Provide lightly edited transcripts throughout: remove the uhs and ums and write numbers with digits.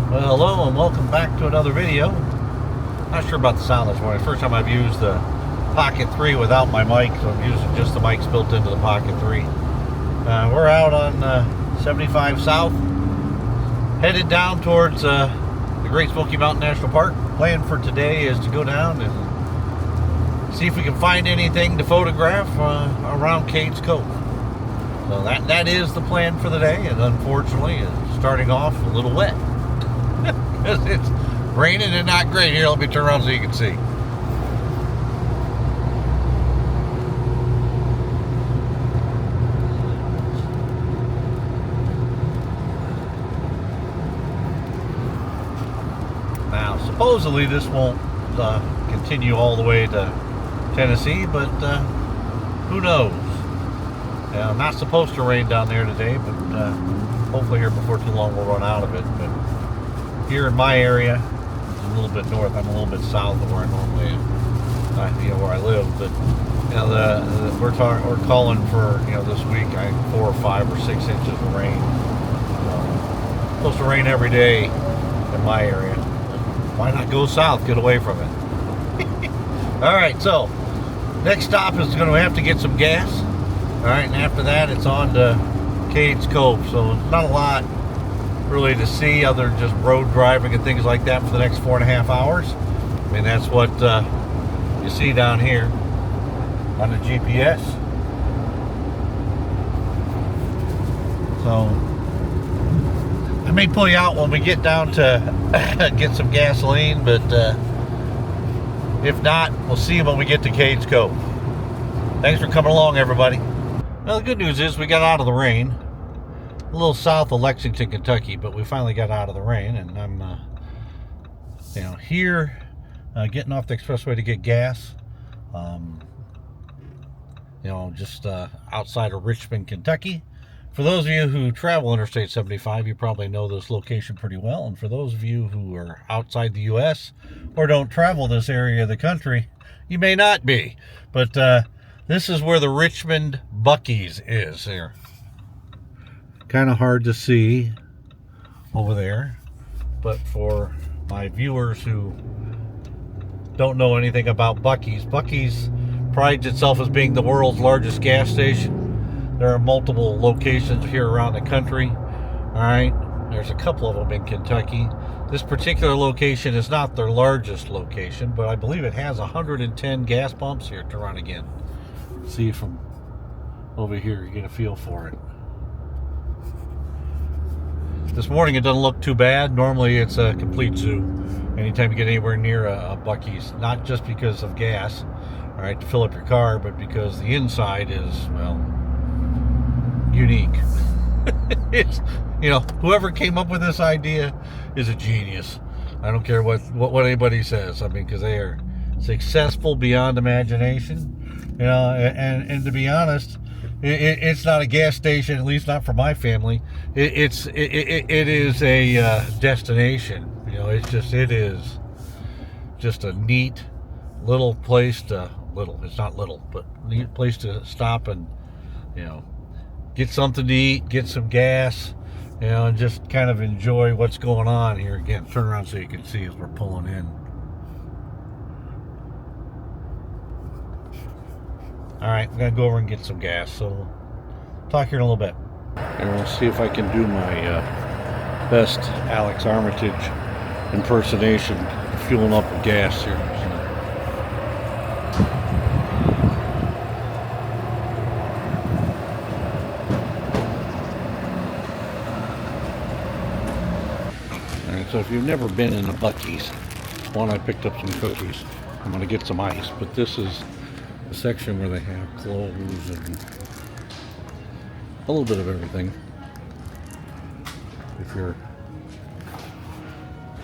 Well, hello and welcome back to another video. Not sure about the sound this morning. First time I've used the Pocket 3 without my mic, so I'm using just the mics built into the Pocket 3. We're out on 75 South, headed down towards the Great Smoky Mountain National Park. Plan for today is to go down and see if we can find anything to photograph around Cades Cove. So that is the plan for the day, and unfortunately it's starting off a little wet. Because it's raining and not great here. Let me turn around so you can see. Now, supposedly this won't continue all the way to Tennessee, but who knows? Not supposed to rain down there today, but hopefully here before too long we'll run out of it. But here in my area, it's a little bit north. I'm a little bit south of where I normally am, where I live. But we're calling for this week 4 or 5 or 6 inches of rain. Supposed to rain every day in my area. Why not go south? Get away from it. All right, so next stop is going to have to get some gas. All right, and after that, it's on to Cades Cove. So it's not a lot really to see other than just road driving and things like that for the next 4.5 hours. I mean, that's what you see down here on the GPS. So I may pull you out when we get down to get some gasoline, but if not, we'll see you when we get to Cades Cove. Thanks for coming along, everybody. Well, the good news is we got out of the rain. A little south of Lexington, Kentucky, but we finally got out of the rain, and I'm here getting off the expressway to get gas. Just outside of Richmond, Kentucky. For those of you who travel Interstate 75, you probably know this location pretty well, and for those of you who are outside the U.S. or don't travel this area of the country, you may not be. But this is where the Richmond Buc-ee's is here. Kind of hard to see over there, but for my viewers who don't know anything about Buc-ee's, Buc-ee's prides itself as being the world's largest gas station. There are multiple locations here around the country. All right, there's a couple of them in Kentucky. This particular location is not their largest location, but I believe it has 110 gas pumps here to run again. See from over here, you get a feel for it. This morning it doesn't look too bad. Normally it's a complete zoo anytime you get anywhere near a Buc-ee's, not just because of gas, all right, to fill up your car, but because the inside is, well, unique. It's, whoever came up with this idea is a genius. I don't care what anybody says. I mean, because they are successful beyond imagination. And to be honest, it's not a gas station, at least not for my family. It is a destination. It is just a neat little place to it's not little, but neat place to stop and get something to eat, get some gas, and just kind of enjoy what's going on here. Again, turn around so you can see as we're pulling in. All right, I'm gonna go over and get some gas, so we'll talk here in a little bit. And we'll see if I can do my best Alex Armitage impersonation, fueling up with gas here. All right, so if you've never been in a Buc-ee's, I picked up some cookies. I'm gonna get some ice, but this is a section where they have clothes and a little bit of everything. If you're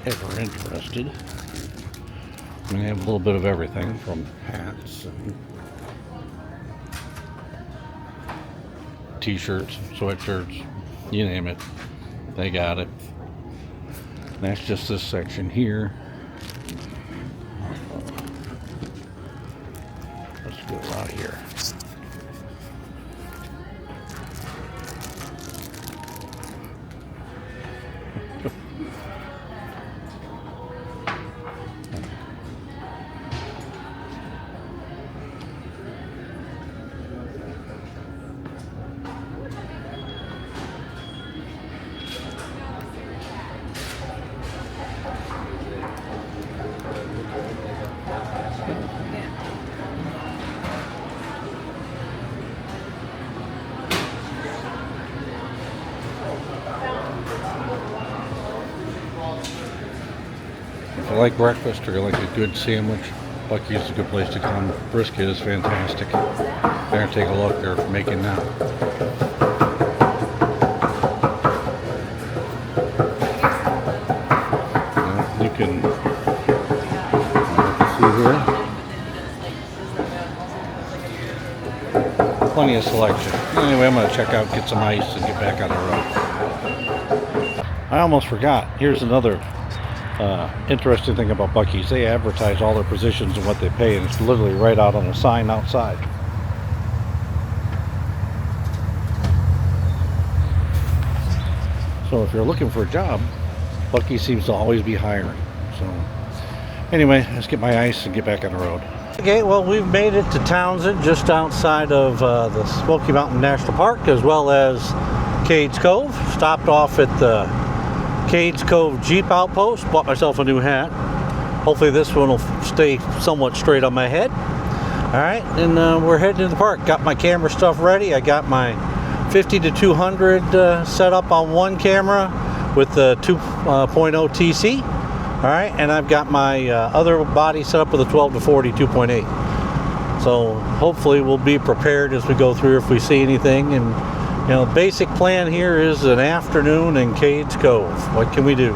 ever interested, they have a little bit of everything from hats and t-shirts, sweatshirts, you name it, they got it. And that's just this section here. Let's go out here. If you like breakfast or you like a good sandwich, Buc-ee is a good place to come. Brisket is fantastic. There, take a look. They're making that. You can see here. Plenty of selection. Anyway, I'm going to check out, get some ice, and get back on the road. I almost forgot. Here's another interesting thing about Buc-ee's. They advertise all their positions and what they pay, and it's literally right out on the sign outside. So if you're looking for a job, Buc-ee seems to always be hiring. So anyway, let's get my ice and get back on the road. Okay, well, we've made it to Townsend, just outside of the Smoky Mountain National Park, as well as Cades Cove. Stopped off at the Cades Cove Jeep outpost, bought myself a new hat. Hopefully this one will stay somewhat straight on my head. Alright, and we're heading to the park. Got my camera stuff ready. I got my 50 to 200 set up on one camera with the 2.0 TC. Alright, and I've got my other body set up with a 12 to 40 2.8. So hopefully we'll be prepared as we go through if we see anything. And you know, the basic plan here is an afternoon in Cades Cove. What can we do?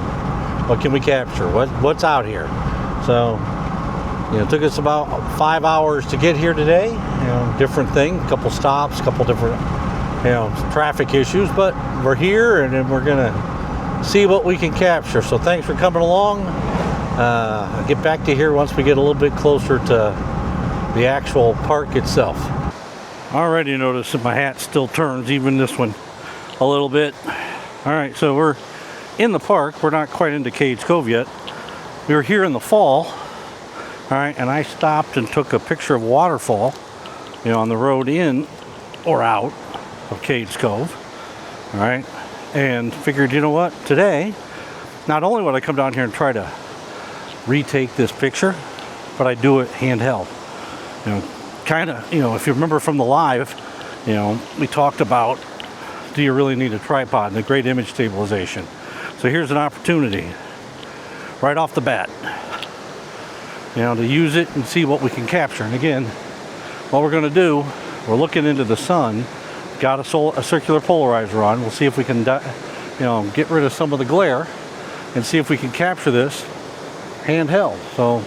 What can we capture? What's out here? So, you know, it took us about 5 hours to get here today. You know, different thing, couple stops, couple different, you know, traffic issues, but we're here and then we're gonna see what we can capture. So thanks for coming along. I'll get back to here once we get a little bit closer to the actual park itself. Already noticed that my hat still turns, even this one, a little bit. All right, so we're in the park. We're not quite into Cades Cove yet. We were here in the fall. All right, and I stopped and took a picture of Waterfall, you know, on the road in or out of Cades Cove. All right, and figured, you know what, today, not only would I come down here and try to retake this picture, but I do it handheld. You know, kind of, you know, if you remember from the live, you know, we talked about, do you really need a tripod and the great image stabilization? So here's an opportunity right off the bat, you know, to use it and see what we can capture. And again, what we're going to do, we're looking into the sun, got a circular polarizer on. We'll see if we can, you know, get rid of some of the glare and see if we can capture this handheld. So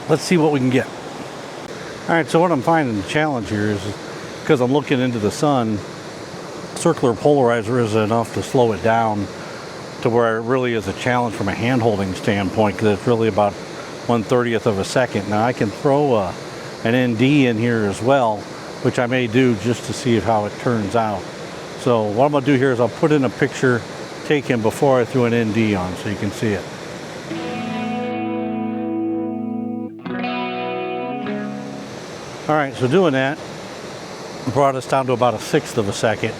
let's see what we can get. All right, so what I'm finding the challenge here is because I'm looking into the sun, circular polarizer isn't enough to slow it down to where it really is a challenge from a hand holding standpoint, because it's really about 1/30th of a second. Now I can throw an ND in here as well, which I may do just to see how it turns out. So what I'm gonna do here is I'll put in a picture taken before I threw an ND on so you can see it. All right, so doing that brought us down to about 1/6 of a second,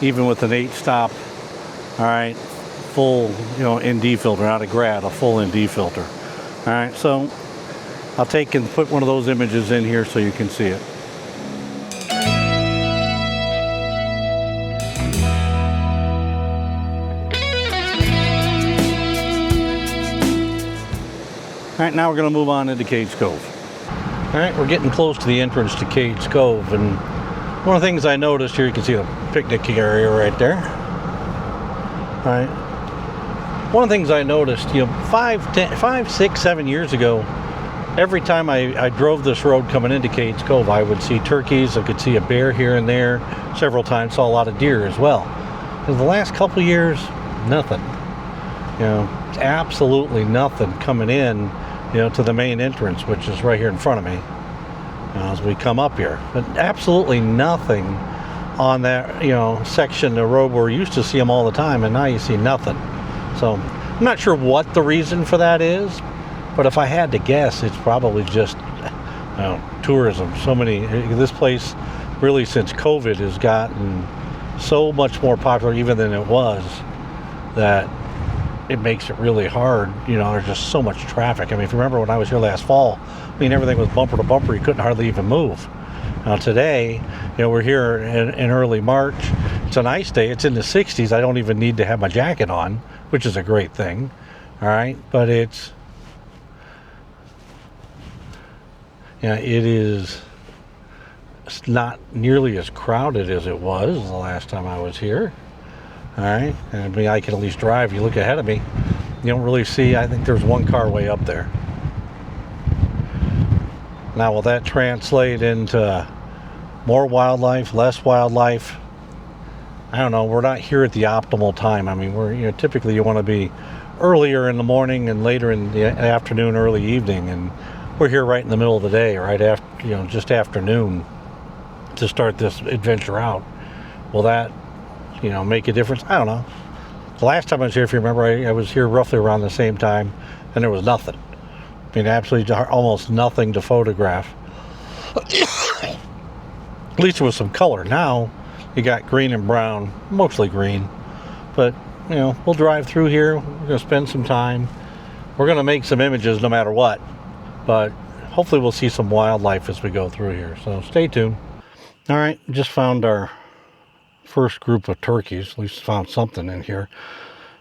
even with an 8 stop. All right, full, you know, ND filter, not a grad, a full ND filter. All right, so I'll take and put one of those images in here so you can see it. All right, now we're gonna move on into Cades Cove. All right, we're getting close to the entrance to Cades Cove, and one of the things I noticed here, you can see the picnic area right there. All right, one of the things I noticed, you know, 5, 6, 7 years ago, every time I drove this road coming into Cades Cove, I would see turkeys, I could see a bear here and there, several times, saw a lot of deer as well. In the last couple years, nothing. You know, absolutely nothing coming in, you know, to the main entrance, which is right here in front of me, you know, as we come up here. But absolutely nothing on that, you know, section of the road where we used to see them all the time, and now you see nothing. So I'm not sure what the reason for that is, but if I had to guess, it's probably just, you know, tourism. So many, this place really since COVID has gotten so much more popular even than it was, that it makes it really hard. You know, there's just so much traffic. I mean, if you remember when I was here last fall, I mean, everything was bumper to bumper. You couldn't hardly even move. Now today, you know, we're here in early March. It's a nice day. It's in the 60s. I don't even need to have my jacket on, which is a great thing. All right, but it's Yeah, it is. It's not nearly as crowded as it was the last time I was here. All right, and I mean, I can at least drive. You look ahead of me, you don't really see. I think there's one car way up there. Now, will that translate into more wildlife, less wildlife? I don't know. We're not here at the optimal time. I mean, we're typically you want to be earlier in the morning and later in the afternoon, early evening, and we're here right in the middle of the day, right after just afternoon to start this adventure out. Will that make a difference? I don't know. The last time I was here, if you remember, I was here roughly around the same time, and there was nothing. I mean, absolutely almost nothing to photograph. At least there was some color. Now you got green and brown, mostly green. But we'll drive through here. We're going to spend some time. We're going to make some images no matter what. But hopefully we'll see some wildlife as we go through here. So stay tuned. All right, just found our first group of turkeys. At least found something in here.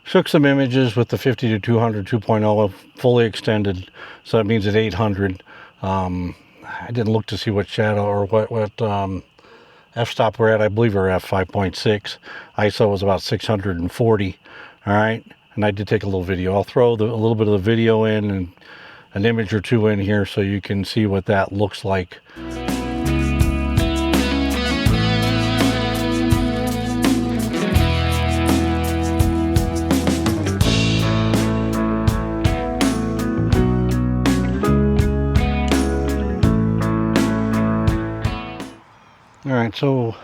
Took some images with the 50 to 200 2.0 fully extended. So that means at 800. I didn't look to see what shadow or what f-stop we're at. I believe we're at 5.6. ISO was about 640. All right, and I did take a little video. I'll throw a little bit of the video in and an image or two in here so you can see what that looks like. All right, so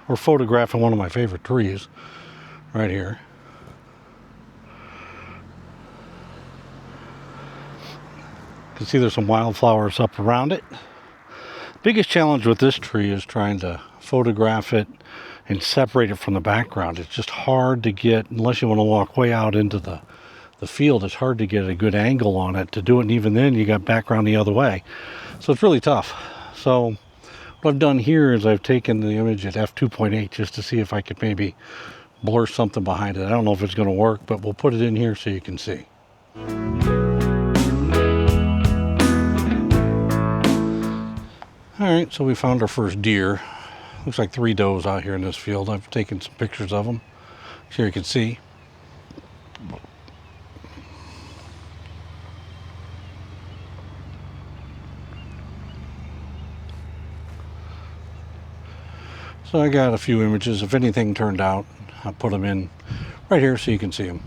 we're photographing one of my favorite trees right here. You can see there's some wildflowers up around it. Biggest challenge with this tree is trying to photograph it and separate it from the background. It's just hard to get, unless you want to walk way out into the field, it's hard to get a good angle on it to do it, and even then you got background the other way. So it's really tough. So what I've done here is I've taken the image at f2.8 just to see if I could maybe blur something behind it. I don't know if it's going to work, but we'll put it in here so you can see. All right, so we found our first deer. Looks like 3 does out here in this field. I've taken some pictures of them. Here you can see. So I got a few images. If anything turned out, I'll put them in right here so you can see them.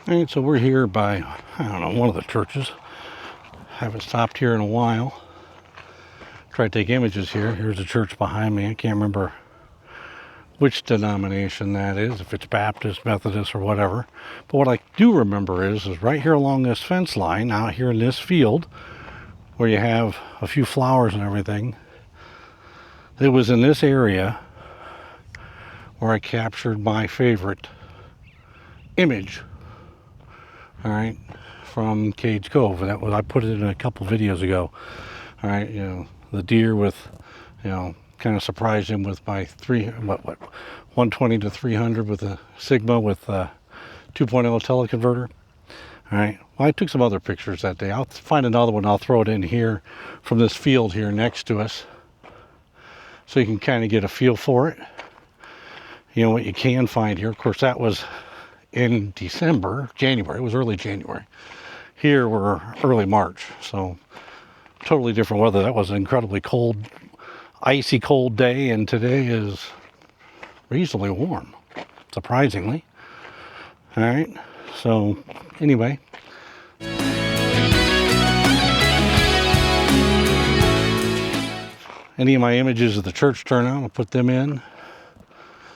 Alright, so we're here by, I don't know, one of the churches. Haven't stopped here in a while. Try to take images here. Here's a church behind me. I can't remember which denomination that is, if it's Baptist, Methodist, or whatever. But what I do remember is right here along this fence line, out here in this field, where you have a few flowers and everything, it was in this area where I captured my favorite image. All right, from Cades Cove. That was, I put it in a couple videos ago. All right, the deer with, kind of surprised him with my 120 to 300 with a Sigma with a 2.0 teleconverter. All right, well, I took some other pictures that day. I'll find another one. I'll throw it in here from this field here next to us, so you can kind of get a feel for it. What you can find here. Of course, that was in January. It was early January. Here we're early March, so totally different weather. That was an incredibly cold, icy cold day, and today is reasonably warm, surprisingly. All right, so anyway. Any of my images of the church turnout, I'll put them in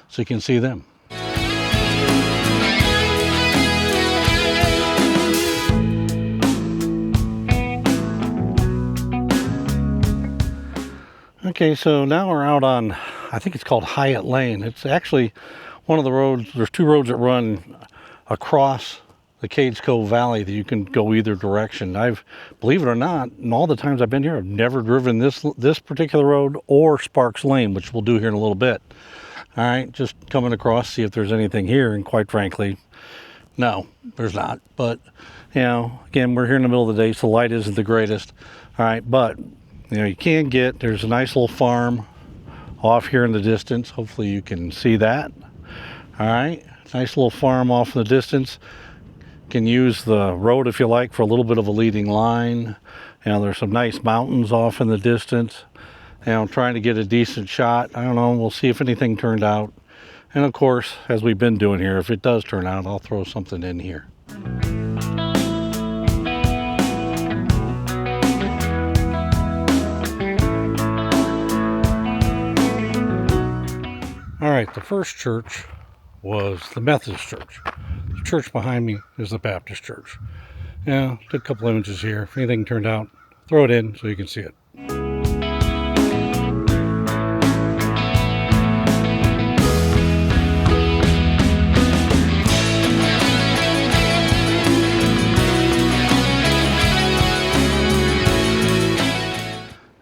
so you can see them. Okay, so now we're out on, I think it's called Hyatt Lane. It's actually one of the roads, there's two roads that run across the Cades Cove Valley that you can go either direction. Believe it or not, in all the times I've been here, I've never driven this particular road or Sparks Lane, which we'll do here in a little bit. All right, just coming across, see if there's anything here, and quite frankly, no, there's not. But, you know, again, we're here in the middle of the day, so the light isn't the greatest. All right, but, you know, you can get, there's a nice little farm off here in the distance. Hopefully you can see that. All right, nice little farm off in the distance. Can use the road if you like for a little bit of a leading line. You know, there's some nice mountains off in the distance. You know, trying to get a decent shot. I don't know, we'll see if anything turned out. And of course, as we've been doing here, if it does turn out, I'll throw something in here. All right, the first church was the Methodist church. The church behind me is the Baptist church. Yeah, took a couple images here. If anything turned out, throw it in so you can see it.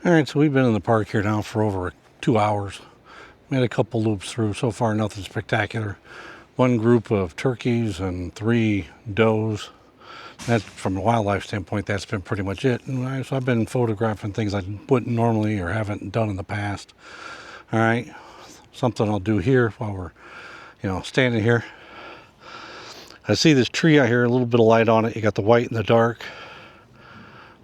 All right, so we've been in the park here now for over 2 hours. Made a couple loops through. So far, nothing spectacular. One group of turkeys and 3 does. That, from a wildlife standpoint, that's been pretty much it. And so I've been photographing things I wouldn't normally or haven't done in the past. All right, something I'll do here while we're, you know, standing here. I see this tree out here, a little bit of light on it. You got the white and the dark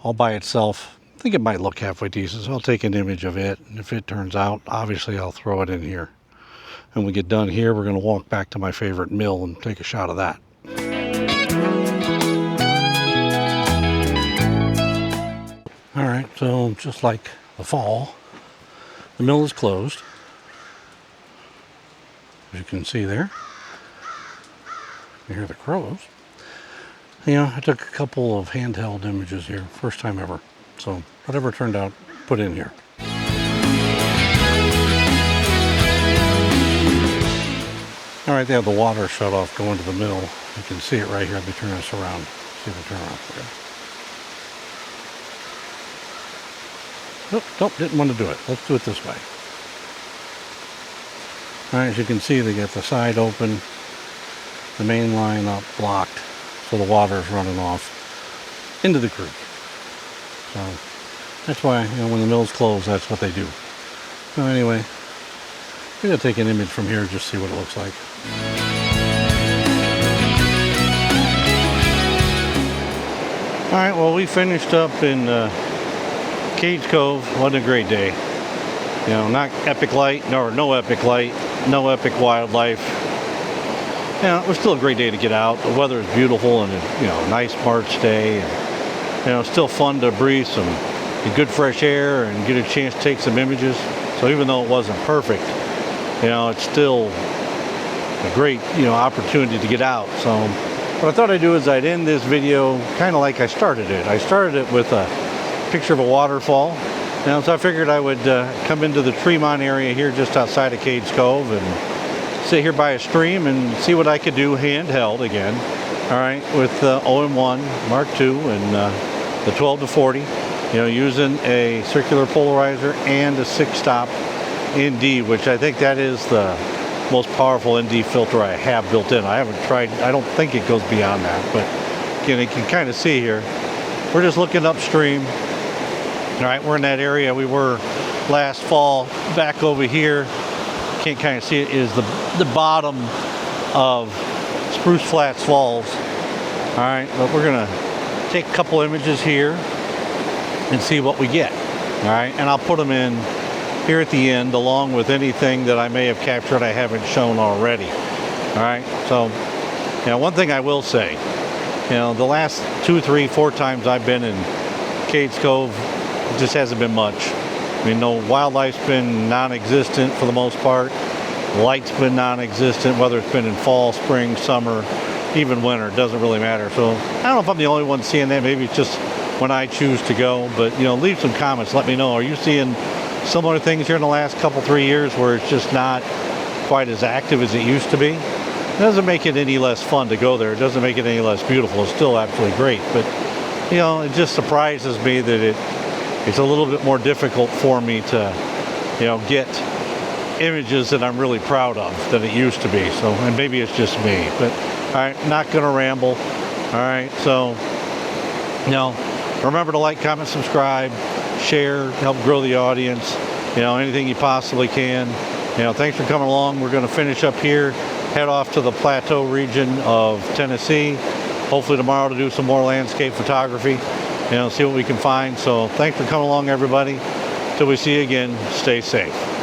all by itself. I think it might look halfway decent, so I'll take an image of it. And if it turns out, obviously I'll throw it in here. And when we get done here, we're going to walk back to my favorite mill and take a shot of that. All right, so just like the fall, the mill is closed. As you can see there. You hear the crows. You know, I took a couple of handheld images here, first time ever. So whatever turned out, put in here. All right, they have the water shut off going to the mill. You can see it right here. Let me turn this around. See the turnaround for you. Nope, didn't want to do it. Let's do it this way. All right, as you can see, they get the side open, the main line up blocked, so the water is running off into the creek. So that's why, you know, when the mill's closed, that's what they do. So anyway, I'm going to take an image from here, just see what it looks like. All right, well, we finished up in Cades Cove. Wasn't a great day. You know, not epic light, no epic light, no epic wildlife. Yeah, it was still a great day to get out. The weather is beautiful and, you know, nice March day. And, you know, it's still fun to breathe some good fresh air and get a chance to take some images. So even though it wasn't perfect, you know, it's still a great, you know, opportunity to get out. So what I thought I'd do is I'd end this video kind of like I started it. I started it with a picture of a waterfall. Now, so I figured I would come into the Tremont area here just outside of Cades Cove and sit here by a stream and see what I could do handheld again. All right, with the OM-1 Mark II and the 12 to 40, you know, using a circular polarizer and a 6-stop ND, which I think that is the most powerful ND filter I have built in. I haven't tried, I don't think it goes beyond that, but again, you can kind of see here, we're just looking upstream. All right, we're in that area we were last fall. Back over here, can't kind of see it, is the bottom of Spruce Flats Falls. All right, but we're gonna take a couple images here and see what we get. All right, and I'll put them in here at the end along with anything that I may have captured I haven't shown already. All right, so, you know, one thing I will say, you know, the last 2, 3, 4 times I've been in Cades Cove, it just hasn't been much. I mean, no, wildlife's been non-existent for the most part. Light's been non-existent, whether it's been in fall, spring, summer, even winter, it doesn't really matter. So I don't know if I'm the only one seeing that. Maybe it's just when I choose to go, but, you know, leave some comments. Let me know. Are you seeing similar things here in the last couple, 3 years where it's just not quite as active as it used to be. It doesn't make it any less fun to go there. It doesn't make it any less beautiful. It's still absolutely great. But, you know, it just surprises me that it's a little bit more difficult for me to, you know, get images that I'm really proud of than it used to be. So, and maybe it's just me. But, all right, not going to ramble. All right, so, you know, remember to like, comment, subscribe, share, help grow the audience. You know, anything you possibly can. You know, thanks for coming along. We're going to finish up here, head off to the plateau region of Tennessee. Hopefully tomorrow to do some more landscape photography. You know, see what we can find. So thanks for coming along, everybody. Till we see you again, stay safe.